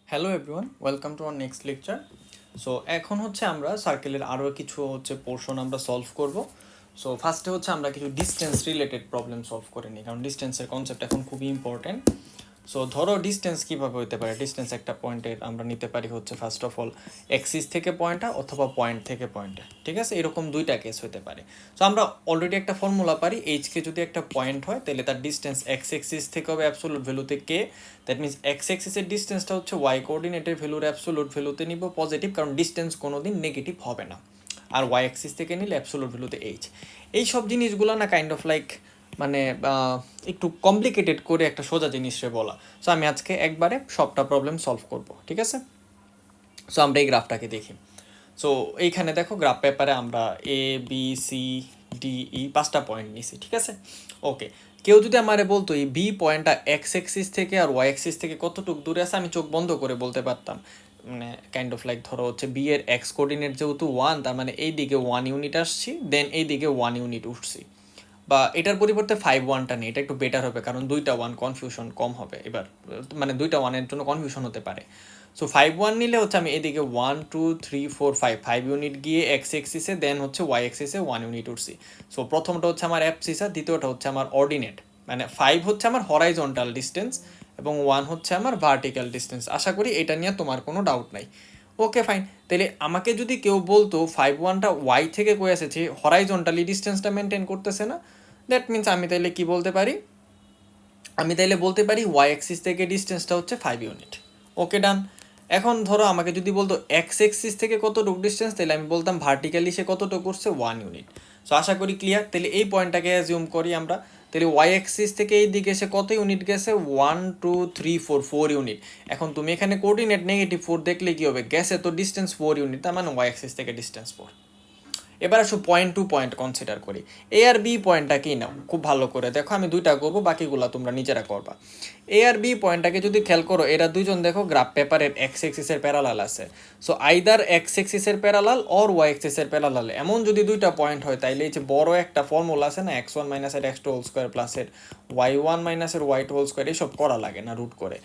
Hello everyone, welcome to our next lecture. So এখন হচ্ছে আমরা সার্কেলের আরও কিছু পোর্শন আমরা সলভ করব। সো ফার্স্টে হচ্ছে আমরা কিছু ডিস্টেন্স রিলেটেড প্রবলেম সলভ করে নিই, কারণ ডিস্টেন্সের কনসেপ্ট এখন খুবই ইম্পর্ট্যান্ট। সো ধরো ডিস্টেন্স কীভাবে হতে পারে, ডিস্টেন্স একটা পয়েন্টের আমরা নিতে পারি হচ্ছে ফার্স্ট অফ অল এক্সিস থেকে পয়েন্টটা অথবা পয়েন্ট থেকে পয়েন্টে, ঠিক আছে? এরকম দুইটা কেস হতে পারে। সো আমরা অলরেডি একটা ফর্মুলা পারি, এইচকে যদি একটা পয়েন্ট হয় তাহলে তার ডিস্টেন্স এক্স এক্সিস থেকে হবে অ্যাবসোলুট ভ্যালুতে কে। দ্যাট মিনস এক্স এক্সিসের ডিস্টেন্সটা হচ্ছে ওয়াই কোঅর্ডিনেটের ভ্যালুর অ্যাবসোলুট ভ্যালুতে নিব পজিটিভ, কারণ ডিস্টেন্স কোনো দিন নেগেটিভ হবে না। আর ওয়াই এক্সিস থেকে নিলে অ্যাবসোলুট ভ্যালুতে এইচ। এই সব জিনিসগুলো না কাইন্ড অফ লাইক মানে একটু কমপ্লিকেটেড করে একটা সোজা জিনিসে বলা। সো আমি আজকে একবারে সবটা প্রবলেম সলভ করব, ঠিক আছে? সো আমরা এই গ্রাফটাকে দেখি। সো এইখানে দেখো গ্রাফ পেপারে আমরা A B C D E 5টা পয়েন্ট নিছি, ঠিক আছে? ওকে, কেউ যদি আমারে বলতো এই বি পয়েন্টটা এক্স এক্সিস থেকে আর ওয়াই এক্সিস থেকে কতটুকু দূরে আছে, আমি চোখ বন্ধ করে বলতে পারতাম। মানে কাইন্ড অফ লাইক ধরো হচ্ছে বি এর এক্স কোঅর্ডিনেট যেহেতু 1, তার মানে এই দিকে 1 ইউনিট আসছি, দেন এই দিকে 1 ইউনিট উঠছি। বা এটার পরিবর্তে 5-1টা নেই, এটা একটু বেটার হবে, কারণ দুইটা 1 কনফিউশন কম হবে। এবার মানে দুইটা 1-এর জন্য কনফিউশন হতে পারে। সো 5-1 নিলে হচ্ছে আমি এদিকে 1 2 3 4 5 ইউনিট গিয়ে এক্স এক্সিসে, দেন হচ্ছে ওয়াই এক্সিসে 1 ইউনিট উঠছি। সো প্রথমটা হচ্ছে আমার অ্যাবসিসা, দ্বিতীয়টা হচ্ছে আমার অর্ডিনেট। মানে 5 হচ্ছে আমার হরাইজন্টাল ডিস্টেন্স এবং 1 হচ্ছে আমার ভার্টিক্যাল ডিস্টেন্স। আশা করি এটা নিয়ে তোমার কোনো ডাউট নাই। ওকে ফাইন, তাহলে আমাকে যদি কেউ বলতো 5-1টা ওয়াই থেকে কই এসেছে, হরাইজন্টালি ডিস্টেন্সটা মেনটেন করতেছে না, দ্যাট মিনস আমি তাইলে কি বলতে পারি, আমি তাইলে বলতে পারি ওয়াই অ্যাক্সিস থেকে ডিস্টেন্সটা হচ্ছে 5 ইউনিট। ওকে ডান। এখন ধরো আমাকে যদি বলতো এক্স এক্সিস থেকে কতটুকু ডিস্টেন্স, তাহলে আমি বলতাম ভার্টিক্যালি সে কতটুকু করছে 1 ইউনিট। সো আশা করি ক্লিয়ার। তাহলে এই পয়েন্টটাকে অ্যাজিউম করি আমরা, তাহলে ওয়াই অ্যাক্সিস থেকে এই দিকে সে কত ইউনিট গেছে, 1 2 3 4 ইউনিট। এখন তুমি এখানে কোঅর্ডিনেট -4 দেখলে কি হবে, গেছে তো ডিস্টেন্স 4 ইউনিট, তার মানে ওয়াই অ্যাক্সিস থেকে ডিস্টেন্স 4। এবার আসো পয়েন্ট টু পয়েন্ট কনসিডার করি। এ আর বি পয়েন্টটা কি নাও, খুব ভালো করে দেখো, আমি দুইটা করবো, বাকিগুলো তোমরা নিজেরা করবা। এ আর বি পয়েন্টটাকে যদি খেয়াল করো, এরা দুইজন দেখো গ্রাফ পেপারের এক্স এক্সিসের প্যারালাল আছে। সো আইদার এক্স এক্সিসের প্যারালাল অর ওয়াই এক্সিসের প্যারালাল, এমন যদি দুইটা পয়েন্ট হয়, তাইলে এই যে বড় একটা ফর্মুলা আছে না, x1 - x2 হোল স্কোয়ার প্লাসের y1 - y2 হোল স্কোয়ার, এসব করা লাগে না রুট করে।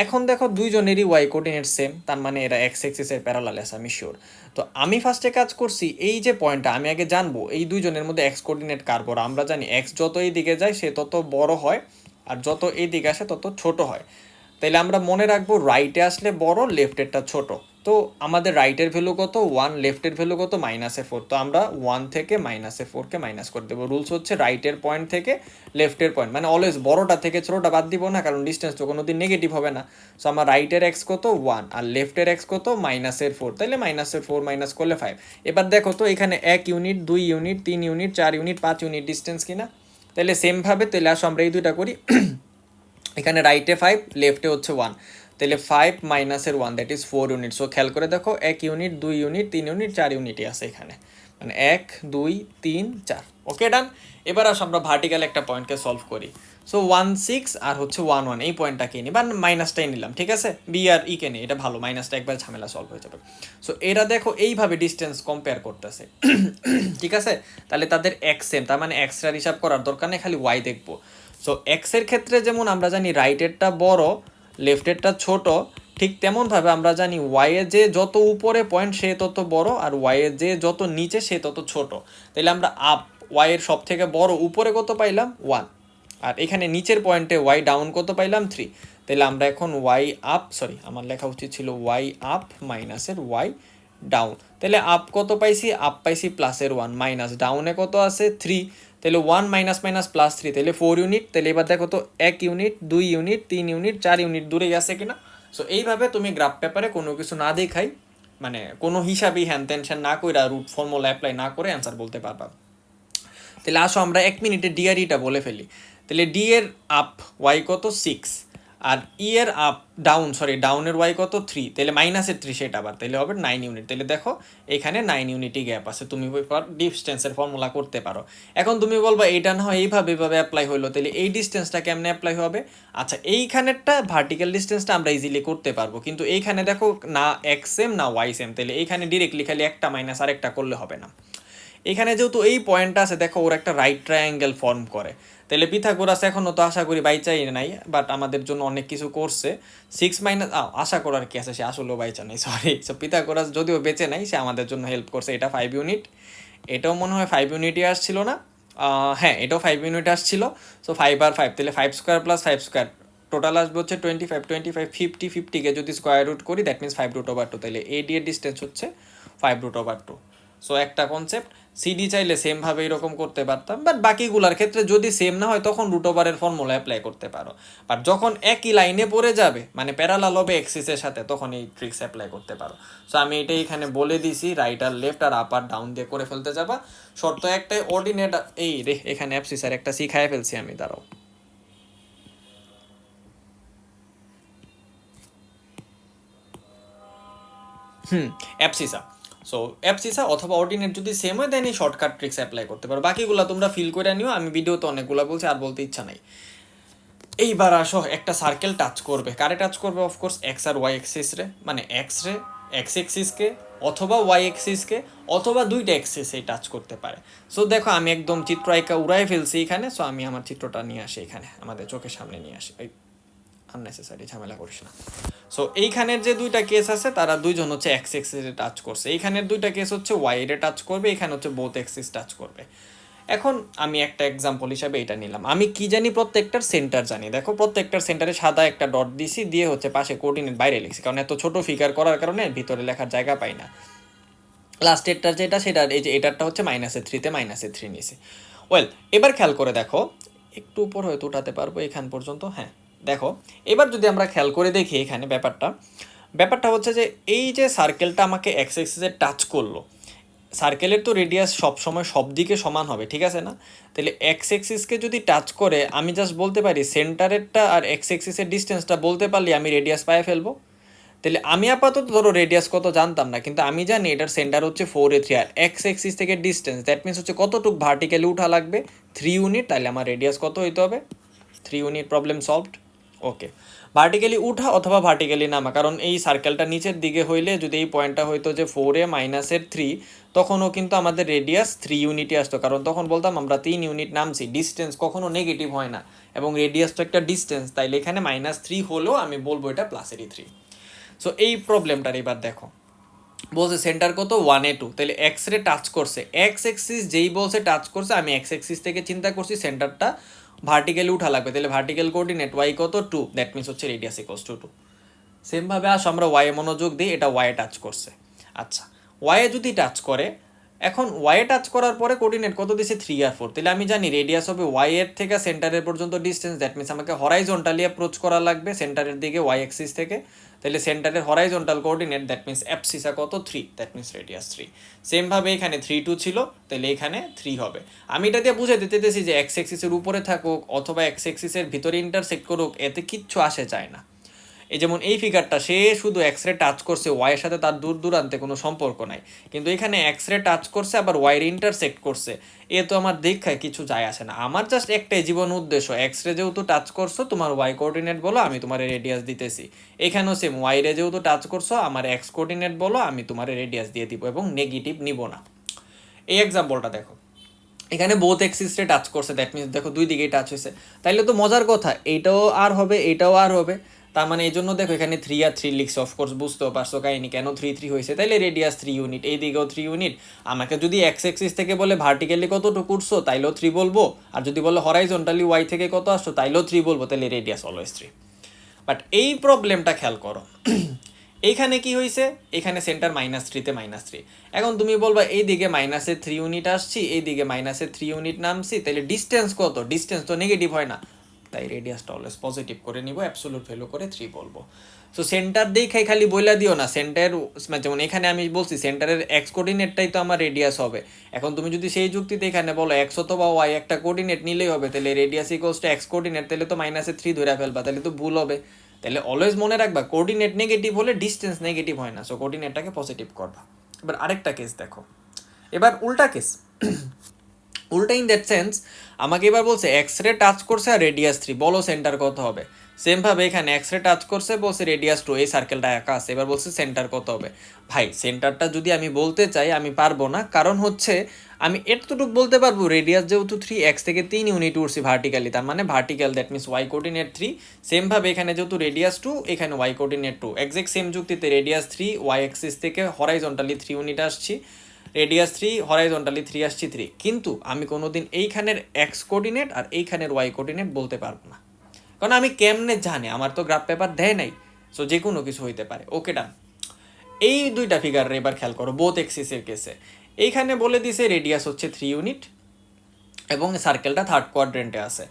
এখন দেখো দুইজনেরই ওয়াই কোঅর্ডিনেট সেম, তার মানে এরা এক্স এক্সিসের প্যারালাল আছে, আমি শিওর। তো আমি ফার্স্টে কাজ করছি, এই যে পয়েন্টটা আমি আগে জানবো এই দুইজনের মধ্যে এক্স কোঅর্ডিনেট কার বড়। আমরা জানি এক্স যত এই দিকে যায় সে তত বড় হয়, আর যত এই দিকে আসে তত ছোট হয়। তাইলে আমরা মনে রাখবো রাইটে আসলে বড়, লেফটেরটা ছোট। তো আমাদের রাইটের ভ্যালু কত 1, লেফটের ভ্যালু কত -4। তো আমরা 1 থেকে -4কে মাইনাস করে দেবো। রুলস হচ্ছে রাইটের পয়েন্ট থেকে লেফটের পয়েন্ট, মানে অলওয়েজ বড়টা থেকে ছোটটা বাদ দিব না, কারণ ডিস্টেন্স তো কোনো দিন নেগেটিভ হবে না। সো আমার রাইটের এক্স কত 1 আর লেফটের এক্স কত -4, তাইলে -4 মাইনাস করলে 5। এবার দেখো তো এখানে 1 unit 2 unit 3 unit 4 unit 5 unit distance কিনা। তাহলে সেমভাবে তাহলে আসো আমরা এই দুইটা করি। এখানে রাইটে 5, লেফটে হচ্ছে 1, তাহলে 5 - 1 দ্যাট ইজ 4 ইউনিট। সো খেয়াল করে দেখো 1 ইউনিট 2 ইউনিট 3 ইউনিট 4 ইউনিটই আছে এখানে, মানে 1 2 3 4। ওকে ডান। এবার আসো আমরা ভার্টিক্যাল একটা পয়েন্টকে সলভ করি। সো 1 6 আর হচ্ছে 1 1, এই পয়েন্টটাকে নিই বা মাইনাসটাই নিলাম, ঠিক আছে? বি আর ই কে নিই, এটা ভালো, মাইনাসটা একবার ঝামেলা সলভ হয়ে যাবে। সো এরা দেখো এইভাবে ডিস্টেন্স কম্পেয়ার করতেছে, ঠিক আছে? তাহলে তাদের এক্স সেম, তার মানে এক্সট্রা হিসাব করার দরকার নেই, খালি ওয়াই দেখবো। সো এক্সের ক্ষেত্রে যেমন আমরা জানি রাইটেরটা বড় লেফটেরটা ছোট, ঠিক তেমনভাবে আমরা জানি ওয়াইয়ে যে যত উপরে পয়েন্ট সে তত বড়, আর ওয়াইয়ে যে যত নিচে সে তত ছোট। তাহলে আমরা আপ ওয়াইয়ের সব থেকে বড় উপরে কত পাইলাম 1, আর এখানে নিচের পয়েন্টে ওয়াই ডাউন কত পাইলাম 3। তাহলে আমরা এখন ওয়াই আপ, সরি আমার লেখা উচিত ছিল ওয়াই আপ মাইনাসের ওয়াই ডাউন। তাহলে আপ কত পাইছি, আপ পাইছি +1, মাইনাস ডাউনে কত আছে 3। তাহলে 1 মাইনাস মাইনাস +3, তাহলে 4 ইউনিট। তাহলে এবার দেখো তো 1 ইউনিট 2 ইউনিট 3 ইউনিট 4 ইউনিট দূরে গেছে কিনা। সো এইভাবে তুমি গ্রাফ পেপারে কোনো কিছু না দেখাই, মানে কোনো হিসাবই হ্যান টেনশন না করে রুট ফর্মুলা অ্যাপ্লাই না করে অ্যান্সার বলতে পারবা। তাহলে আসো আমরা 1 মিনিটে ডি আর ইটা বলে ফেলি। তাহলে ডি এর আপ ওয়াই কত 6, আর ই এর আপ ডাউন, সরি ডাউনের ওয়াই কত 3, তাহলে -3 সেটা আবার, তাহলে হবে 9 ইউনিট। তাহলে দেখো এখানে 9 ইউনিটই গ্যাপ আছে, তুমি ডিস্টেন্সের ফর্মুলা করতে পারো। এখন তুমি বলবা এইটা না হয় এইভাবে অ্যাপ্লাই হলো, তাহলে এই ডিস্টেন্সটা কেমনে অ্যাপ্লাই হবে? আচ্ছা এইখানেরটা ভার্টিক্যাল ডিস্টেন্সটা আমরা ইজিলি করতে পারবো, কিন্তু এইখানে দেখো না এক্স সেম না ওয়াই সেম, তাহলে এইখানে ডিরেক্টলি খালি একটা মাইনাস আরেকটা করলে হবে না। এখানে যেহেতু এই পয়েন্টটা আছে দেখো ওর একটা রাইট ট্রায়াঙ্গেল ফর্ম করে, তাহলে পিথাগোরাস এখনও তো আশা করি বাইচাই নাই, বাট আমাদের জন্য অনেক কিছু করছে। 6 - আশা করার কি আছে, সে আসলেও বাইচা নেই, সরি। সো পিথাগোরাস যদিও বেঁচে নাই, সে আমাদের জন্য হেল্প করছে। এটা 5 ইউনিট, এটাও মনে হয় 5 ইউনিটই আসছিল না, হ্যাঁ এটাও 5 ইউনিট আসছিল। সো 5 আর 5 তাহলে 5 স্কোয়ার প্লাস 5 স্কোয়ার টোটাল আসবে হচ্ছে 25, 25 50, 50কে যদি স্কোয়ার রুট করি দ্যাট মিনস 5√2, তাহলে এডি এর ডিস্টেন্স হচ্ছে 5√2। সো একটা কনসেপ্ট। সিডি চাইলে সেমভাবে এরকম করতে পারতাম, বাট বাকিগুলার ক্ষেত্রে যদি সেম না হয় তখন √এর ফর্মুলা অ্যাপ্লাই করতে পারো। বাট যখন একই লাইনে পড়ে যাবে মানে প্যারালাল হবে এক্সিসের সাথে, তখন এই ট্রিক্স অ্যাপ্লাই করতে পারো। সো আমি এটাই এখানে বলে দিছি, রাইট আর লেফট আর আপ আর ডাউন দিয়ে করে ফেলতে যাবা। শর্ত একটাই, অর্ডিনেট এই রে এখানে অ্যাপসিসার একটা শিখায় ফেলছি আমি, দাঁড়াও। অ্যাপসিসা। সো অ্যাপসিসা অথবা অর্ডিনেট যদি সেম হয় দেন এই শর্টকাট ট্রিক্স অ্যাপ্লাই করতে পারো। বাকিগুলো তোমরা ফিল করে নিও, আমি ভিডিওতে অনেকগুলো বলছি, আর বলতে ইচ্ছা নাই। এইবার আসো, একটা সার্কেল টাচ করবে, কারে টাচ করবে? অফকোর্স এক্স আর ওয়াই এক্সিস রে, মানে এক্স রে এক্স এক্সিসকে অথবা ওয়াই এক্সিসকে অথবা দুইটা এক্সিসে টাচ করতে পারে। সো দেখো আমি একদম চিত্র আঁকা উড়াই ফেলছি এখানে। সো আমি আমার চিত্রটা নিয়ে আসি এখানে, আমাদের চোখের সামনে নিয়ে আসি। আননেসেসারি ঝামেলা করিস না। সো এইখানের যে দুইটা কেস আছে তারা দুইজন হচ্ছে এক্স এক্সিসে টাচ করছে, এইখানের দুইটা কেস হচ্ছে ওয়াই এর টাচ করবে, এখানে হচ্ছে বোথ এক্সিস টাচ করবে। এখন আমি একটা এক্সাম্পল হিসাবে এটা নিলাম, আমি কি জানি প্রত্যেকটার সেন্টার জানি। দেখো প্রত্যেকটার সেন্টারে সাদা একটা ডট দিছি, দিয়ে হচ্ছে পাশে কোঅর্ডিনেট বাইরে লিখছি, কারণ এত ছোট ফিগার করার কারণে ভিতরে লেখার জায়গা পাই না। লাস্টেরটার যেটা সেটা এই যে এটারটা হচ্ছে -3 -3 নিয়েছি। ওয়েল এবার খেয়াল করে দেখো, একটু উপর হয়তো উঠাতে পারবো এখান পর্যন্ত, হ্যাঁ। দেখো এবার যদি আমরা খেয়াল করে দেখি এখানে ব্যাপারটা হচ্ছে যে এই যে সার্কেলটা আমাকে এক্স এক্সিসে টাচ করলো, সার্কেলের তো রেডিয়াস সবসময় সব দিকে সমান হবে, ঠিক আছে না? তাহলে এক্স এক্সিসকে যদি টাচ করে আমি জাস্ট বলতে পারি সেন্টারেরটা আর এক্স এক্সিসের ডিস্টেন্সটা বলতে পারলে আমি রেডিয়াস পায়ে ফেলবো। তাহলে আমি আপাতত ধরো রেডিয়াস কত জানতাম না, কিন্তু আমি জানি এটার সেন্টার হচ্ছে 4a3 আর এক্স এক্সিস থেকে ডিস্টেন্স দ্যাট মিনস হচ্ছে কতটুক ভার্টিক্যালি উঠা লাগবে 3 ইউনিট, তাহলে আমার রেডিয়াস কত হইতে হবে 3 unit. Problem solved. Okay, vertically উঠা অথবা ভার্টিক্যালি নামা, কারণ এই সার্কেলটা নিচের দিকে হইলে যদি এই পয়েন্টটা হইতো যে 4a - 3, তখনও কিন্তু আমাদের রেডিয়াস 3 ইউনিটই আসতো, কারণ তখন বলতাম আমরা 3 ইউনিট নামছি। ডিস্টেন্স কখনো নেগেটিভ হয় না এবং রেডিয়াস তো একটা ডিস্টেন্স, তাইলে এখানে -3 হলেও আমি বলবো এটা +3। সো এই প্রবলেমটার এবার দেখো, বলছে সেন্টার কত 1a2, তাহলে এক্স রে টাচ করছে, এক্স এক্সিস যেই বলছে টাচ করছে, আমি এক্স এক্সিস থেকে চিন্তা করছি সেন্টারটা ভার্টিক্যালি উঠা লাগবে, তাহলে ভার্টিক্যাল কোঅর্ডিনেট ওয়াই কত 2, দ্যাট মিনস হচ্ছে রেডিয়াস ইকুয়ালস টু 2। সেমভাবে আসো আমরা ওয়াই মনোযোগ দিই, এটা ওয়াই টাচ করছে। আচ্ছা ওয়াই যদি টাচ করে, এখন ওয়াই টাচ করার পরে কোঅর্ডিনেট কত দিছে 3 আর 4, তাহলে আমি জানি রেডিয়াস হবে ওয়াই এর থেকে সেন্টারের পর্যন্ত ডিস্টেন্স, দ্যাট মিনস আমাকে হরাইজন্টালি অ্যাপ্রোচ করা লাগবে সেন্টারের দিকে ওয়াই এক্সিস থেকে। তাহলে সেন্টারের হরাইজন্টাল কোঅর্ডিনেট দ্যাট মিনস অ্যাপসিসা কত 3, দ্যাট মিনস রেডিয়াস 3। সেমভাবে এখানে 3 2 ছিল, তাহলে এখানে 3 হবে। আমি এটা দিয়ে বুঝে দিতে চাইছি যে এক্স এক্সিসের উপরে থাকুক অথবা এক্স এক্সিসের ভিতরে ইন্টারসেক্ট করুক, এতে কিচ্ছু আসে যায় না। এই যেমন এই ফিগারটা সে শুধু এক্স রে টাচ করছে, ওয়াইয়ের সাথে তার দূর দূরান্তে কোনো সম্পর্ক নাই, কিন্তু এখানে এক্স রে টাচ করছে আবার ওয়াইয়ের ইন্টারসেক্ট করছে, এ তো আমার দেখায় কিছু যায় আসে না। আমার জাস্ট একটাই জীবন উদ্দেশ্য, এক্স রে যেহেতু টাচ করছো তোমার ওয়াই কোঅর্ডিনেট বলো, আমি তোমার রেডিয়াস দিতেছি। এখানেও সেম, ওয়াই রে যেহেতু টাচ করছো আমার এক্স কোঅর্ডিনেট বলো, আমি তোমার রেডিয়াস দিয়ে দিব এবং নেগেটিভ নিব না। এই এক্সাম্পলটা দেখো, এখানে বোথ এক্সিসে টাচ করছে, দ্যাট মিনস দেখো দুই দিকেই টাচ হয়েছে, তাইলে তো মজার কথা, এইটাও আর হবে এইটাও আর হবে। তার মানে এই জন্য দেখো এখানে 3 আর 3 লিখছে, অফকোর্স বুঝতেও পারছো কাহিনি কেন 3 3 হয়েছে, তাইলে রেডিয়াস 3 ইউনিট, এই দিকেও 3 ইউনিট। আমাকে যদি এক্স এক্সিস থেকে বলে ভার্টিক্যালি কতটুকু উঠছো তাইলেও 3 বলবো, আর যদি বলে হরাইজন্টালি ওয়াই থেকে কত আসছো তাইলেও 3 বলবো, তাহলে রেডিয়াস অলওয়েজ 3। বাট এই প্রবলেমটা খেয়াল করো, এইখানে কি হয়েছে, এখানে সেন্টার -3 তে -3। এখন তুমি বলবা এই দিকে -3 ইউনিট আসছি, এই দিকে -3 ইউনিট নামছি, তাহলে ডিস্টেন্স কত? ডিস্টেন্স তো নেগেটিভ হয় না, তাই রেডিয়াসটা অলওয়েজ পজিটিভ করে নিব, অ্যাবসলিউট ভ্যালু করে 3 বলবো। সো সেন্টার দেখাই খালি বইলা দিও না, সেন্টার যেমন এখানে আমি বলছি সেন্টারের এক্স কোঅর্ডিনেটটাই তো আমার রেডিয়াস হবে। এখন তুমি যদি সেই যুক্তিতে এখানে বলো এক্স অথবা ওয়াই একটা কোঅর্ডিনেট নিলেই হবে, তাহলে radius equals to x coordinate, তাহলে তো -3 ধরে ফেলবা, তাহলে তো ভুল হবে। তাহলে অলওয়েজ মনে রাখবা কোঅর্ডিনেট নেগেটিভ হলে ডিস্টেন্স নেগেটিভ হয় না, সো কোঅর্ডিনেটটাকে পজিটিভ করবা। এবার আরেকটা কেস দেখো, এবার উল্টা কেস। উল্টা ইন দ্যাট সেন্স, আমাকে এবার বলছে এক্স রে টাচ করছে আর রেডিয়াস 3, বলো সেন্টার কত হবে? সেম ভাবে এখানে এক্স রে টাচ করছে, বলছে রেডিয়াস 2, এই সার্কেলটা একা আছে। এবার বলছে সেন্টার কত হবে। ভাই সেন্টারটা যদি আমি বলতে চাই আমি পারবো না, কারণ হচ্ছে আমি এতটুকু বলতে পারবো রেডিয়াস যেহেতু 3, এক্স থেকে 3 ইউনিট উঠছি ভার্টিক্যালি, তার মানে vertical, that means Y coordinate 3। Same ভাবে এখানে যেহেতু রেডিয়াস 2, এখানে ওয়াই কোঅর্ডিনেট 2, এক্সাক্ট সেম যুক্তিতে রেডিয়াস 3, ওয়াই অ্যাক্সিস থেকে হরাইজন্টালি 3 ইউনিট আসছি, রেডিয়াস 3, হরাইজন্টালি 3 আসছি 3। কিন্তু আমি কোনোদিন এইখানের এক্স কোঅর্ডিনেট আর এইখানের ওয়াই কোঅর্ডিনেট বলতে পারবো না, কারণ আমি কেমনে জানি, আমার তো গ্রাফ পেপার দেয় নাই। সো যে কোনো কিছু হইতে পারে। ওকে ডান। এই দুইটা ফিগার এবার খেয়াল করো বোথ এক্সিসের কেসে। এইখানে বলে দিছে রেডিয়াস হচ্ছে 3 ইউনিট এবং সার্কেলটা থার্ড কোয়াড্রেন্টে আছে।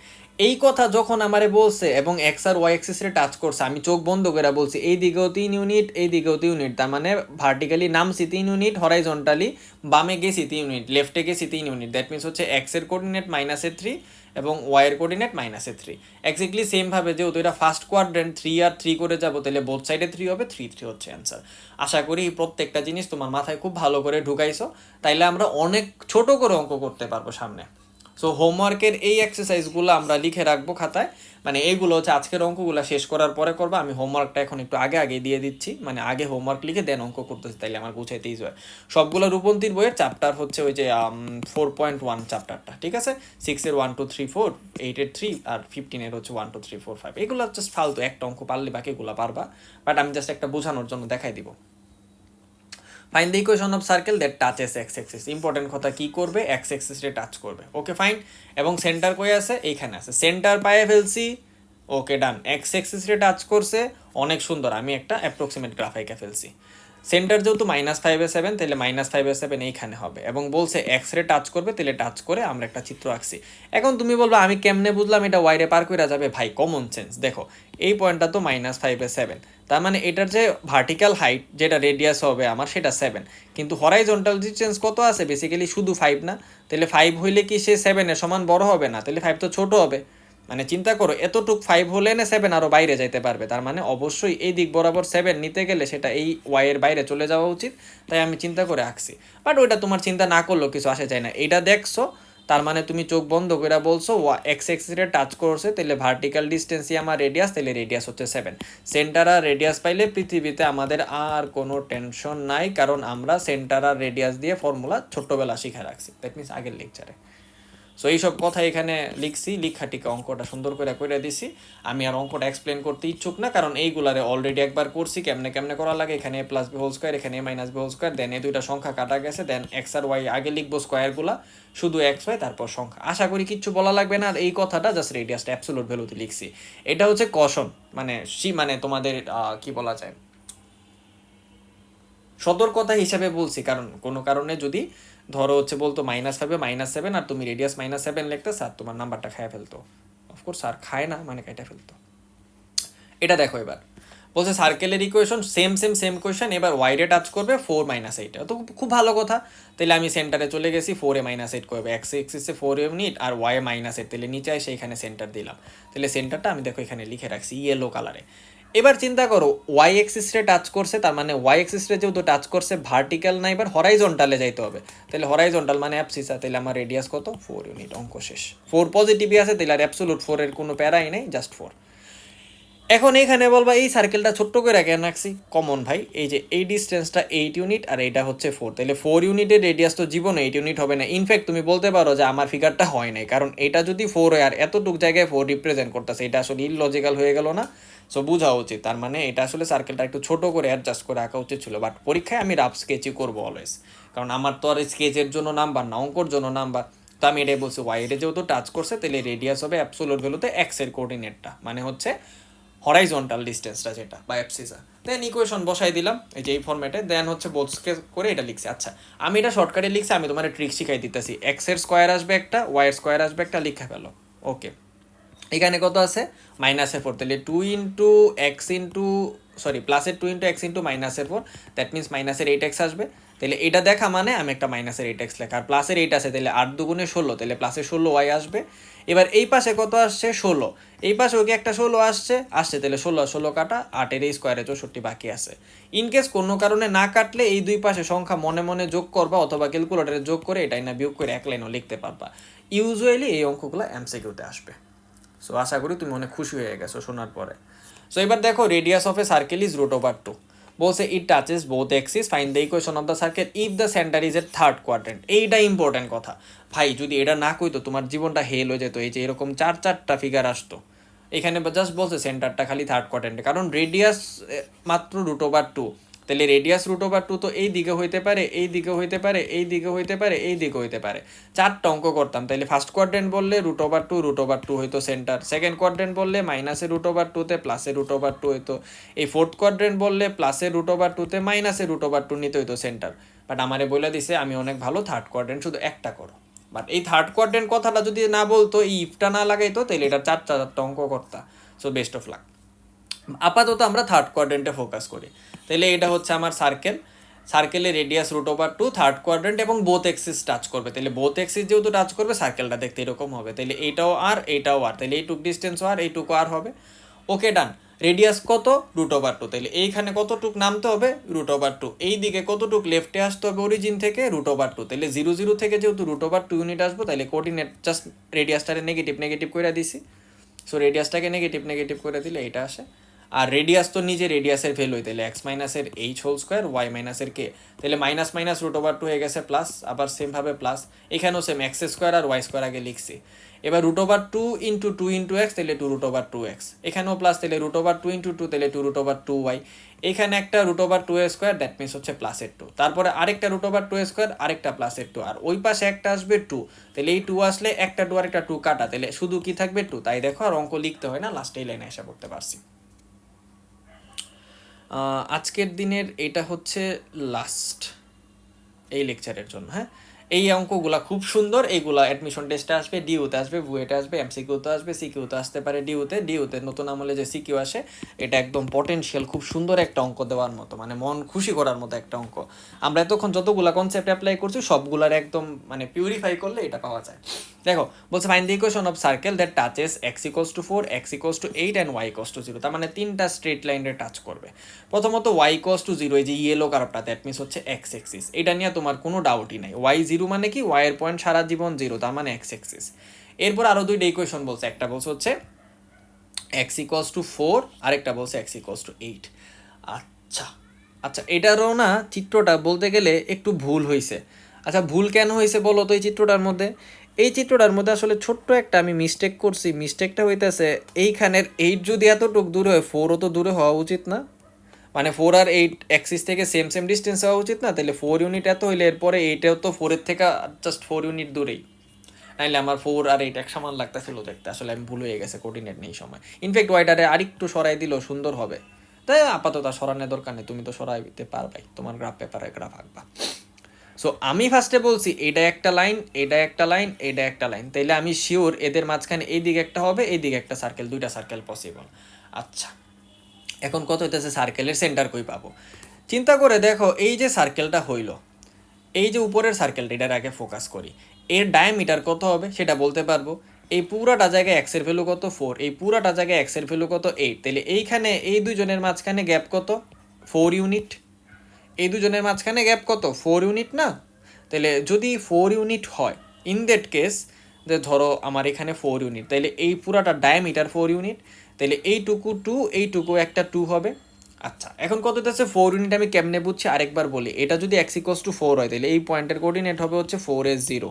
এই কথা যখন আমারে বলছে এবং এক্স আর ওয়াই এক্সিসে টাচ করছে, আমি চোখ বন্ধ করে বলছি এই দিকেও 3 ইউনিট, এই দিকেও 3 ইউনিট, তার মানে ভার্টিক্যালি নামছি 3 ইউনিট, হরাইজন্টালি বামে গেছি 3 ইউনিট, লেফটে গেছি 3 ইউনিট। দ্যাট মিনস হচ্ছে এক্স এর কোঅর্ডিনেট -3 এবং ওয়াই এর কোঅর্ডিনেট -3। এক্স্যাক্টলি সেম ভাবে যেহেতু এটা ফার্স্ট কোয়াড্রেন্ট, 3 আর 3 করে যাবো, তাহলে বোথ সাইডে 3 হবে, 3 3 হচ্ছে অ্যান্সার। আশা করি প্রত্যেকটা জিনিস তোমার মাথায় খুব ভালো করে ঢুকাইছো, তাইলে আমরা অনেক ছোট করে অঙ্ক করতে পারবো সামনে। সো হোমওয়ার্কের এই এক্সারসাইজগুলো আমরা লিখে রাখবো খাতায়, মানে এইগুলো হচ্ছে আজকের অঙ্কগুলো শেষ করার পরে করবো। আমি হোমওয়ার্কটা এখন একটু আগে আগে দিয়ে দিচ্ছি, মানে আগে হোমওয়ার্ক লিখে দেন অঙ্ক করতেছি, তাইলে আমার গুছাইতে ইজি হয়। সবগুলো রূপন্তীর বইয়ের চ্যাপ্টার হচ্ছে ওই যে 4.1 চ্যাপ্টারটা, ঠিক আছে। 6-এর 1 2 3 4, 8-এর 3 আর 15-এর হচ্ছে 1 2 3 4 5। এগুলো জাস্ট ফালতু, একটা অঙ্ক পারলে বাকিগুলো পারবা, বাট আমি জাস্ট একটা বোঝানোর জন্য দেখাই দিব। Find the equation of circle that touches x axis. Important কথা, কি করবে, এক্স এক্সিসে টাচ করবে। Okay fine. এবং সেন্টার কই আছে, এইখানে আছে, সেন্টার পায়ে ফেলছি। ওকে ডান। এক্স এক্সিসে টাচ করছে, অনেক সুন্দর, আমি একটা অ্যাপ্রক্সিমেট গ্রাফ এঁকে ফেলছি। সেন্টার যেহেতু -5/7, তাহলে -5/7 এইখানে হবে, এবং বলছে এক্স রে টাচ করবে, তাহলে টাচ করে আমরা একটা চিত্র আঁকছি। এখন তুমি বলবো আমি কেমনে বুঝলাম এটা ওয়াইরে পার করে যাবে। ভাই কমন সেন্স, দেখো এই পয়েন্টটা তো -5/7, তার মানে এটার যে ভার্টিক্যাল হাইট যেটা রেডিয়াস হবে আমার সেটা 7, কিন্তু হরাইজন্টাল ডিস্টেন্স কত আছে, বেসিক্যালি শুধু 5 না, তাহলে 5 হইলে কি সে 7-এর সমান বড় হবে না, তাহলে 5 তো ছোট হবে। মানে চিন্তা করো, এতটুক 5 হলে না 7 আরও বাইরে যাইতে পারবে, তার মানে অবশ্যই এই দিক বরাবর 7 নিতে গেলে সেটা এই ওয়াইয়ের বাইরে চলে যাওয়া উচিত, তাই আমি চিন্তা করে আঁকছি। বাট ওইটা তোমার চিন্তা না করলেও কিছু আসে যায় না, এটা দেখছো, তার মানে তুমি চোখ বন্ধ করে বলছো এক্স এক্সিসে টাচ করছে, তাহলে ভার্টিক্যাল ডিস্টেন্সই আমার রেডিয়াস, তাহলে রেডিয়াস হচ্ছে 7। সেন্টার আর রেডিয়াস পাইলে পৃথিবীতে আমাদের আর কোনো টেনশন নাই, কারণ আমরা সেন্টার আর রেডিয়াস দিয়ে ফর্মুলা ছোট্টবেলা শিখে রাখছি, দ্যাট মিনস আগের লেকচারে। সো এইসব কথা এখানে লিখছি, লিখাটিকে অঙ্কটা সুন্দর করে করে দিছি। আমি আর অঙ্কটা এক্সপ্লেন করতে ইচ্ছুক না, কারণ এইগুলারে অলরেডি একবার করছি কেমনে কেমনে করা লাগে। এখানে a+b² এখানে a-b², দেন এই দুইটা সংখ্যা কাটা গেছে, দেন এক্স আর ওয়াই আগে লিখবো স্কোয়ারগুলা, শুধু এক্স ওয়াই তারপর সংখ্যা। আশা করি কিচ্ছু বলা লাগবে না। আর এই কথাটা জাস্ট রেডিয়াসটা অ্যাবসোলুট ভ্যালুতে লিখছি। এটা হচ্ছে কশন, মানে মানে তোমাদের কি বলা যায়, সতর্কতা হিসাবে বলছি, কারণ কোনো কারণে যদি ধরো হচ্ছে বলতো -5 -7 আর তুমি রেডিয়াস -7 লিখতে, স্যার তোমার নাম্বারটা খায় ফেলতো। অফকোর্স স্যার খায় না, মানে কেটে ফেলতো। এটা দেখো এবার বলছে সার্কেলের equation same same same question, এবার ওয়াইডে টাচ করবে 4 - 8, তো খুব ভালো কথা। তাহলে আমি সেন্টারে চলে গেছি, 4 - 8 করবে, এক্স এক্সিসে 4 ইউনিট আর ওয়াই -8, তাহলে নিচে এসে এখানে সেন্টার দিলাম। তাহলে সেন্টারটা আমি দেখো এখানে লিখে রাখছি ইয়েলো কালারে। এবার চিন্তা করো ওয়াই এক্সিসে টাচ করছে, তার মানে ওয়াই এক্সিসে যেহেতু টাচ করছে ভার্টিক্যাল না, এবার হরাইজন্টালে যাইতে হবে। তাহলে হরাইজন্টাল মানে অ্যাবসিসা, তাহলে আমার রেডিয়াস কত, 4 ইউনিট, অঙ্ক শেষ। 4 পজিটিভই আছে, তাহলে আর অ্যাবসোলুট 4 এর কোনো প্যারাই নেই, জাস্ট 4। এখন এইখানে বলবা এই সার্কেলটা ছোট্ট করে কেন রাখছি, কমন ভাই, এই যে এই ডিস্টেন্সটা 8 ইউনিট আর এইটা হচ্ছে 4, তাহলে 4 ইউনিটের রেডিয়াস তো জীবনে 8 ইউনিট হবে না। ইনফ্যাক্ট তুমি বলতে পারো যে আমার ফিগারটা হয় নাই, কারণ এটা যদি 4 হয় আর এতটুক জায়গায় 4 রিপ্রেজেন্ট করতেছে, এটা আসলে ইললজিক্যাল হয়ে গেল না। সো বোঝা উচিত, তার মানে এটা আসলে সার্কেলটা একটু ছোট করে অ্যাডজাস্ট করে আঁকা উচিত ছিল। বাট পরীক্ষায় আমি রাফ স্কেচই করবো অলওয়েজ, কারণ আমার তো আর স্কেচের জন্য নাম্বার না, অঙ্কর জন্য নাম্বার। তো আমি এটাই বলছি, ওয়াইডে যেহেতু টাচ করছে, তাহলে রেডিয়াস হবে অ্যাবসোলুট ভ্যালুতে এক্স এর কোঅর্ডিনেটটা, মানে হচ্ছে হরাইজন্টাল ডিস্টেন্সটা যেটা বা অ্যাবসিসা। দেন ইকুয়েশন বসাই দিলাম এই যে এই ফরম্যাটে, দেন হচ্ছে বোথকে করে এটা লিখছি। আচ্ছা আমি এটা শর্টকাটে লিখছি, আমি তোমার ট্রিক শিখাই দিতেছি। এক্স এর স্কোয়ার আসবে একটা, ওয়াই এর স্কোয়ার আসবে একটা, লিখে ফেলো। ওকে, এখানে কত আছে, -4, তাহলে 2 ইন্টু এক্স ইন্টু প্লাসের 2 into x into -4, that means -8x আসবে। তাহলে এটা দেখা মানে আমি একটা -8x লেখা, আর প্লাসের 8 আছে, তাহলে 8 দুগুণে 16, তাহলে প্লাসের 16 ওয়াই আসবে। এবার এই পাশে কত আসছে, 16, এই পাশে ওকে একটা 16 আসছে, তাহলে 16 কাটা 8-এর এই স্কোয়ারে 64 বাকি আছে। ইনকেস কোনো কারণে না কাটলে এই দুই পাশে সংখ্যা মনে মনে যোগ করবা, অথবা ক্যালকুলেটরে যোগ করে এটাই না বিয়োগ করে এক লাইনও লিখতে পারবা। ইউজুয়ালি এই অঙ্কগুলো এমসিকিউতে আসবে। সো আশা করি তুমি অনেক খুশি হয়ে গেছো শোনার পরে। সো এবার দেখো radius of a circle is √2, বলছে it touches both axis, find the equation of the circle if the centre is a third quadrant. এইটা ইম্পর্টেন্ট কথা ভাই, যদি এটা না কইতো তোমার জীবনটা হেল হয়ে যেত। এই যে এরকম চারটা ফিগার আসতো, এখানে জাস্ট বলছে সেন্টারটা খালি থার্ড কোয়াড্রেন্টে, কারণ রেডিয়াস মাত্র √2, তাহলে রেডিয়াস √2 তো এই দিকে হইতে পারে, এই দিকে হইতে পারে, এই দিকে হইতে পারে, এই দিকে হইতে পারে। চারটা অঙ্ক করতাম, তাহলে ফার্স্ট কোয়াড্রেন্ট বললে √2 হইতো সেন্টার, সেকেন্ড কোয়াড্রেন্ট বললে -√2 তে +√2 হইতো, এই ফোর্থ কোয়াড্রেন্ট বললে +√2 তে -√2 নিতে হইতো সেন্টার। বাট আমারে বলে দিছে আমি অনেক ভালো, থার্ড কোয়াড্রেন্ট শুধু একটা করো। বাট এই থার্ড কোয়াড্রেন্ট কথাটা যদি না বলতো, এই ইফটা না লাগাইতো, তাহলে এটা চারটা অঙ্ক করতা। So best of luck. আপাতত আমরা থার্ড কোয়াড্রেন্টে ফোকাস করি। তাহলে এটা হচ্ছে আমার সার্কেলের রেডিয়াস √2, থার্ড কোয়াড্রেন্ট এবং বোথ এক্সিস টাচ করবে। তাহলে বোথ এক্সিস যেহেতু টাচ করবে, সার্কেলটা দেখতে এরকম হবে। তাহলে এইটাও আর এইটাও আর, তাহলে এইটুক ডিস্টেন্সও আর এইটুকু আর হবে। ওকে ডান। রেডিয়াস কত? √2, তাহলে এইখানে কতটুক নামতে হবে? √2। এই দিকে কতটুক লেফটে আসতে হবে অরিজিন থেকে? √2। তাহলে 0 থেকে যেহেতু √2 ইউনিট আসবো, তাহলে কোঅর্ডিনেট জাস্ট রেডিয়াসটারে নেগেটিভ করে দিছি। সো রেডিয়াসটাকে নেগেটিভ করে দিলে এটা আসে। আর রেডিয়াস তো নিজে রেডিয়াসের ভ্যালুই, তাহলে x মাইনাসের h² y মাইনাসের k, তাহলে মাইনাস √2 হয়ে গেছে প্লাস, আবার সেমভাবে প্লাস, এখানেও সেম x² আর y² আগে লিখছি। এবার √2 ইন্টু 2 ইন্টু x, তাহলে 2√2x, এখানেও প্লাস, তাহলে √2 ইন্টু 2, তাহলে 2√2y, এখানে একটা √2² দ্যাট মিনস হচ্ছে প্লাসের 2, তারপরে আরেকটা √2², আরেকটা প্লাসের 2, আর ওই পাশে একটা আসবে 2, তাহলে এই 2 আসলে একটা 2 আর একটা 2 কাটা, তাহলে শুধু কি থাকবে 2। তাই দেখো আর অঙ্ক লিখতে হয় না, লাস্টে এই লাইনে এসে পড়তে পারছি। আজকের দিনের এটা হচ্ছে লাস্ট এই লেকচারের জন্য। হ্যাঁ, এই অঙ্কগুলা খুব সুন্দর, এইগুলা অ্যাডমিশন টেস্টে আসবে, ডিউতে আসবে, বুয়েটে আসবে, এমসিকিউতে আসবে, সিকিউতে আসতে পারে। ডিউতে নতুন আমলে যে সিকিউ আসে, এটা একদম পটেনশিয়াল, খুব সুন্দর একটা অঙ্ক দেওয়ার মতো, মানে মন খুশি করার মতো একটা অঙ্ক। আমরা এতক্ষণ যতগুলা কনসেপ্ট অ্যাপ্লাই করছি, সবগুলার একদম মানে পিউরিফাই করলে এটা পাওয়া যায়। দেখো বলছে find the equation of circle that touches x=4, x=8 and y=0, তার মানে তিনটা স্ট্রেট লাইনে টাচ করবে। প্রথমত y=0, এই যে ইয়েলো কার্ভটা, দ্যাট মিনস হচ্ছে এক্স এক্সিস, এটা নিয়ে তোমার কোনো ডাউটই নাই। y0 মানে কি? y এর পয়েন্ট সারা জীবন 0, তার মানে এক্স এক্সিস। এরপর আরও দুইটা ইকুয়েশন বলছে, একটা বলছে হচ্ছে x=4, আরেকটা বলছে x=8। আচ্ছা এটারও না চিত্রটা বলতে গেলে একটু ভুল হয়েছে। আচ্ছা ভুল কেন হয়েছে বলো তো? এই চিত্রটার মধ্যে আসলে ছোট্ট একটা আমি মিস্টেক করছি। মিস্টেকটা হইতেছে এইখানের 8 যদি এতটুক দূরে হয়, 4ও তো দূরে হওয়া উচিত না? মানে 4 আর 8 অ্যাক্সিস থেকে সেম ডিস্টেন্স হওয়া উচিত না? তাহলে 4 ইউনিট এত হইলে এরপরে 8এও তো 4-এর থেকে জাস্ট 4 ইউনিট দূরেই। নাইলে আমার 4 আর 8 এক সমান লাগতেছিল দেখতে, আসলে আমি ভুল হয়ে গেছে, কোঅর্ডিনেট নেই সময়। ইনফ্যাক্ট ওয়াইটারে আরেকটু সরাই দিলেও সুন্দর হবে, তাই আপাতত সরানোর দরকার নেই, তুমি তো সরাইতে পারবাই, তোমার গ্রাফ পেপারে গ্রাফ আঁকবা। সো আমি ফার্স্টে বলছি এটা একটা লাইন, এটা একটা লাইন, এটা একটা লাইন, তাইলে আমি শিওর এদের মাঝখানে এই দিকে একটা হবে, এই দিকে একটা সার্কেল, দুইটা সার্কেল পসিবল। আচ্ছা এখন কত হইতেছে সার্কেলের সেন্টার কই পাবো? চিন্তা করে দেখো, এই যে সার্কেলটা হইল, এই যে উপরের সার্কেলটা, এটার আগে ফোকাস করি, এর ডায়ামিটার কত হবে সেটা বলতে পারবো। এই পুরাটা জায়গায় এক্সের ভ্যালু কত? 4, এই পুরাটা জায়গায় এক্সের ভ্যালু কত? 8, তাহলে এইখানে এই দুজনের মাঝখানে গ্যাপ কত? 4 ইউনিট। এই দুজনের মাঝখানে গ্যাপ কত? 4 ইউনিট না? তাহলে যদি 4 ইউনিট হয়, ইন দ্যাট কেস যে ধরো আমার এখানে 4 ইউনিট, তাহলে এই পুরাটা ডায়ামিটার 4 ইউনিট, তাহলে এইটুকু 2, এইটুকু একটা 2 হবে। আচ্ছা এখন কত হচ্ছে 4 ইউনিট আমি কেমনে বুঝছি আরেকবার বলি। এটা যদি x=4 হয়, তাহলে এই পয়েন্টের কোঅর্ডিনেট হবে হচ্ছে 4 0,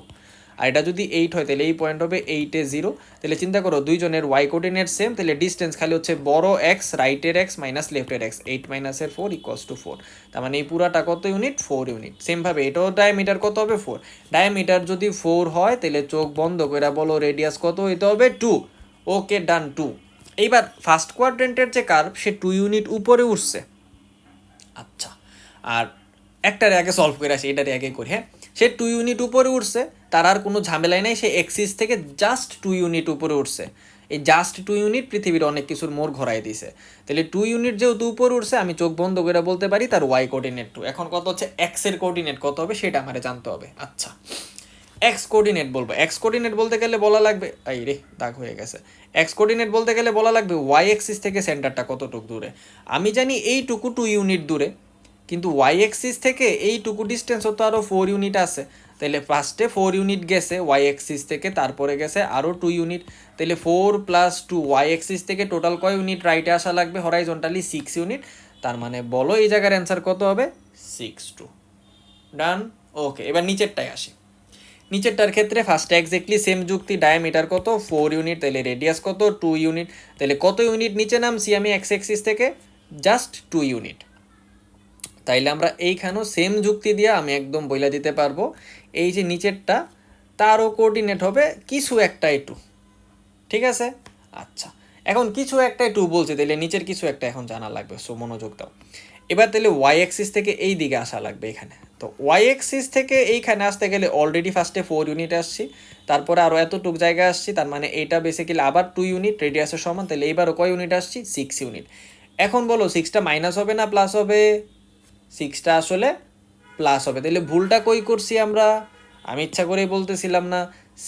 আর এটা যদি 8 হয়, তাহলে এই পয়েন্ট হবে 8 0। তাহলে চিন্তা করো দুইজনের y কোঅর্ডিনেট সেম, তাহলে ডিস্টেন্স খালি হচ্ছে বড় x রাইটের x মাইনাস লেফটের x, 8 - 4 = 4, তার মানে এই পুরাটা কত ইউনিট? 4 ইউনিট। সেমভাবে এটাও ডায়ামিটার কত হবে? 4। ডায়ামিটার যদি 4 হয়, তাহলে চোখ বন্ধ করে বলো রেডিয়াস কত হইতে হবে? 2। ওকে ডান, 2। এইবার ফার্স্ট কোয়াড্রেন্টের যে কার্ভ, সে 2 ইউনিট উপরে উঠছে। আচ্ছা আর একটারে আগে সলভ করে আসি, এটারে আগে করি। হ্যাঁ, সে 2 ইউনিট উপরে উঠছে, তার আর কোনো ঝামেলাই নেই, সে এক্সিস থেকে জাস্ট 2 ইউনিট উপরে উঠছে। এই জাস্ট 2 ইউনিট পৃথিবীর অনেক কিছুর মোড় ঘোরাই দিছে। তাহলে 2 ইউনিট যেহেতু উপরে উঠছে, আমি চোখ বন্ধ করে বলতে পারি তার ওয়াই কোঅর্ডিনেট 2। এখন কত হচ্ছে এক্সের কোঅর্ডিনেট কত হবে সেটা আমারে জানতে হবে। আচ্ছা এক্স কোঅর্ডিনেট বলবো, এক্স কোঅর্ডিনেট বলতে গেলে বলা লাগবে, এই রে দাগ হয়ে গেছে। এক্স কোঅর্ডিনেট বলতে গেলে বলা লাগবে ওয়াই এক্সিস থেকে সেন্টারটা কতটুকু দূরে। আমি জানি এইটুকু 2 ইউনিট দূরে, কিন্তু ওয়াই এক্সিস থেকে এইটুকু ডিস্টেন্সও তো আরও 4 ইউনিট আছে। তাহলে ফার্স্টে 4 ইউনিট গেছে ওয়াই অ্যাক্সিস থেকে, তারপরে গেছে আরও 2 ইউনিট, তাহলে 4 + 2 ওয়াই অ্যাক্সিস থেকে টোটাল কয় ইউনিট রাইটে আসা লাগবে হরাইজন্টালি 6 ইউনিট। তার মানে বলো এই জায়গার অ্যান্সার কত হবে 6 2। ডান। ওকে, এবার নিচেরটায় আসি। নিচেরটার ক্ষেত্রে ফার্স্টে এক্স্যাক্টলি সেম যুক্তি, ডায়ামিটার কত 4 ইউনিট, তাহলে রেডিয়াস কত 2 ইউনিট, তাহলে কত ইউনিট নিচে নামছি আমি এক্স অ্যাক্সিস থেকে, জাস্ট 2 ইউনিট। তাইলে আমরা এইখানেও সেম যুক্তি দিয়ে আমি একদম বইলা দিতে পারবো এই যে নিচেরটা তারও কোঅর্ডিনেট হবে কিছু একটা একটু, ঠিক আছে। আচ্ছা, এখন কিছু একটা একটু বলছে, তাহলে নিচের কিছু একটা এখন জানা লাগবে, সো মনোযোগ দাও। এবার তাহলে ওয়াই অ্যাক্সিস থেকে এই দিকে আসা লাগবে এখানে। তো ওয়াই অ্যাক্সিস থেকে এইখানে আসতে গেলে অলরেডি ফার্স্টে 4 ইউনিট আসছি, তারপরে আরও এতটুক জায়গা আসছি, তার মানে এইটা বেসিক্যালি আবার 2 ইউনিট রেডিয়াসের সমান, তাহলে এইবারও কয় ইউনিট আসছি 6 ইউনিট। এখন বলো 6টা মাইনাস হবে না প্লাস হবে? 6টা আসলে প্লাস হবে। তাহলে ভুলটা কই করছি আমরা? আমি ইচ্ছা করেই বলতেছিলাম না।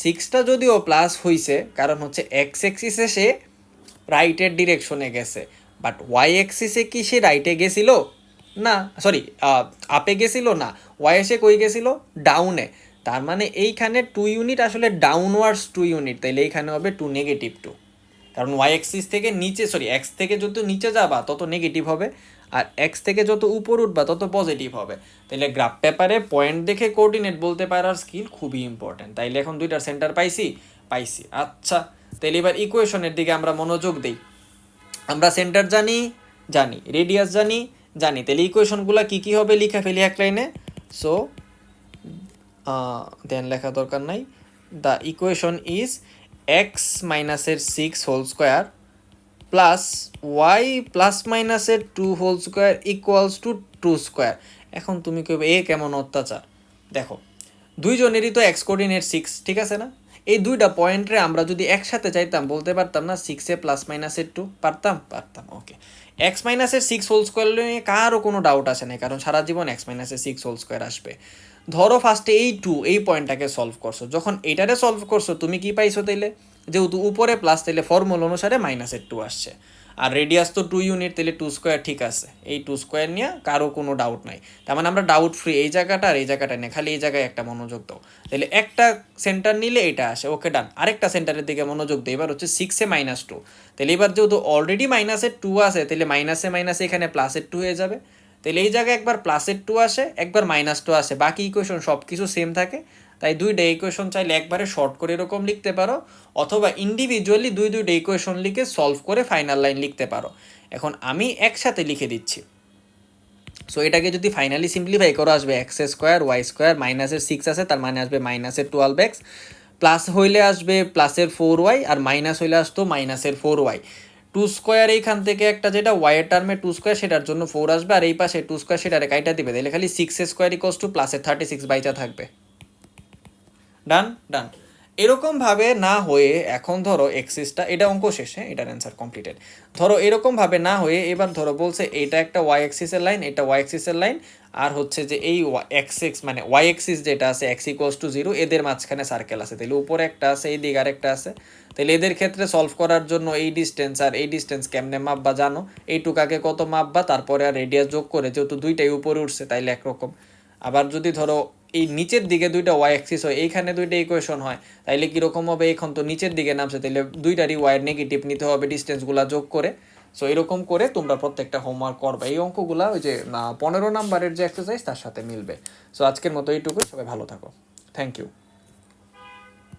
6টা যদিও প্লাস হইছে, কারণ হচ্ছে এক্স অ্যাক্সিসে সে রাইটের ডিরেকশনে গেছে, বাট ওয়াই অ্যাক্সিসে কি সে রাইটে গেছিল? না, সরি, আপে গেছিল না, ওয়াই এসে কই গেছিল ডাউনে। তার মানে এইখানে 2 ইউনিট আসলে ডাউনওয়ার্ডস 2 ইউনিট, তাইলে এইখানে হবে 2 -2, কারণ ওয়াই অ্যাক্সিস থেকে নিচে, সরি এক্স থেকে যত নিচে যাবা তত নেগেটিভ হবে, আর এক্স থেকে যত উপর উঠবা তত পজিটিভ হবে। তাইলে গ্রাফ পেপারে পয়েন্ট দেখে কোঅর্ডিনেট বলতে পারার স্কিল খুবই ইম্পর্টেন্ট। তাইলে এখন দুইটার সেন্টার পাইছি। আচ্ছা, তাইলে এবার ইকুয়েশনের দিকে আমরা মনোযোগ দিই। আমরা সেন্টার জানি, রেডিয়াস জানি। তাহলে ইকুয়েশনগুলো কী কী হবে লিখে ফেলি এক লাইনে। সো দেন লেখা দরকার নাই। দ্য ইকুয়েশন ইজ এক্স মাইনাসের 6 whole square plus Y plus মাইনাসের 2 whole square equals to 2 square. এখন তুমি কইবে এ কেমন অত্যাচার? দেখো, দুইজনেরই তো এক্স কোঅর্ডিনেট 6, ঠিক আছে না? এই দুইটা পয়েন্টে আমরা যদি একসাথে চাইতাম বলতে পারতাম না 6 প্লাস মাইনাসের 2? পারতাম। ওকে, এক্স মাইনাসের 6 হোল স্কোয়ার নিয়ে কারও কোনো ডাউট আসে না, কারণ সারা জীবন এক্স মাইনাসের 6 হোল স্কোয়ার আসবে। ধরো ফার্স্টে এই পয়েন্টটাকে সলভ করছো, যখন এটারে সলভ করছো তুমি কি পাইছো? তাইলে যেহেতু উপরে প্লাস, তাইলে ফর্মুলা অনুসারে -2 আসছে, আর রেডিয়াস তো 2 ইউনিট, তাহলে 2 স্কোয়ার ঠিক আছে। এই 2 স্কোয়ার নিয়ে কারো কোনো ডাউট নাই, তার মানে আমরা ডাউট ফ্রি এই জায়গাটা আর এই জায়গাটা নিয়ে, খালি এই জায়গায় একটা মনোযোগ দাও। তাহলে একটা সেন্টার নিলে এটা আসে, ওকে ডান। আরেকটা সেন্টারের দিকে মনোযোগ দিই, এবার হচ্ছে 6 -2, তাহলে এবার যেহেতু অলরেডি -2 আছে, তাহলে মাইনাসে এখানে +2 হয়ে যাবে। তাহলে এই জায়গায় একবার +2 আসে, একবার -2 আসে, বাকি ইকুয়েশন সব কিছু সেম থাকে। তাই দুইটা ইকুয়েশন চাইলে একবারে শর্ট করে এরকম লিখতে পারো, অথবা ইন্ডিভিজুয়ালি দুইটা ইকুয়েশন লিখে সলভ করে ফাইনাল লাইন লিখতে পারো। এখন আমি একসাথে লিখে দিচ্ছি। সো এটাকে যদি ফাইনালি সিম্পলিফাই করো আসবে x² y² -6 আছে, তার মানে আসবে -12x, প্লাস হইলে আসবে +4y, আর মাইনাস হইলে আসতো -4y। 2 স্কোয়ার এইখান থেকে একটা যেটা ওয়াইয়ের টার্মে 2 স্কোয়ার, সেটার জন্য 4 আসবে, আর এই পাশে 2 স্কোয়ার সেটারে কাইটা দিবে, তাহলে খালি 6² +36 বাইচা থাকবে। ডান। এরকমভাবে না হয়ে এখন ধরো এক্সিসটা, এটা অঙ্ক শেষে, এটার অ্যান্সার কমপ্লিটেড। ধরো এরকমভাবে না হয়ে এবার ধরো বলছে এটা একটা ওয়াই এক্সিসের লাইন, এটা ওয়াই এক্সিসের লাইন, আর হচ্ছে যে এই এক্স মানে ওয়াই এক্সিস যেটা আছে x=0, এদের মাঝখানে সার্কেল আছে, তাহলে উপরে একটা আছে, এই দিকে আরেকটা আছে। তাহলে এদের ক্ষেত্রে সলভ করার জন্য এই ডিস্টেন্স আর এই ডিস্টেন্স কেমনে মাপবা জানো, এইটুকাকে কত মাপবা, তারপরে আর রেডিয়াস যোগ করে, যেহেতু দুইটাই উপরে উঠছে তাইলে একরকম। আবার যদি ধরো এই নিচের দিকে দুইটা ওয়াই অ্যাক্সিস হয়, এইখানে দুইটা ইকুয়েশন হয়, তাইলে কীরকম হবে, এখন তো নিচের দিকে নামছে, তাইলে দুইটারই ওয়াইয়ের নেগেটিভ নিতে হবে ডিস্টেন্সগুলো যোগ করে। সো এরকম করে তোমরা প্রত্যেকটা হোমওয়ার্ক করবে, এই অঙ্কগুলো ওই যে 15 নাম্বারের যে এক্সারসাইজ তার সাথে মিলবে। সো আজকের মতো এইটুকুই, সবাই ভালো থাকো, থ্যাংক ইউ।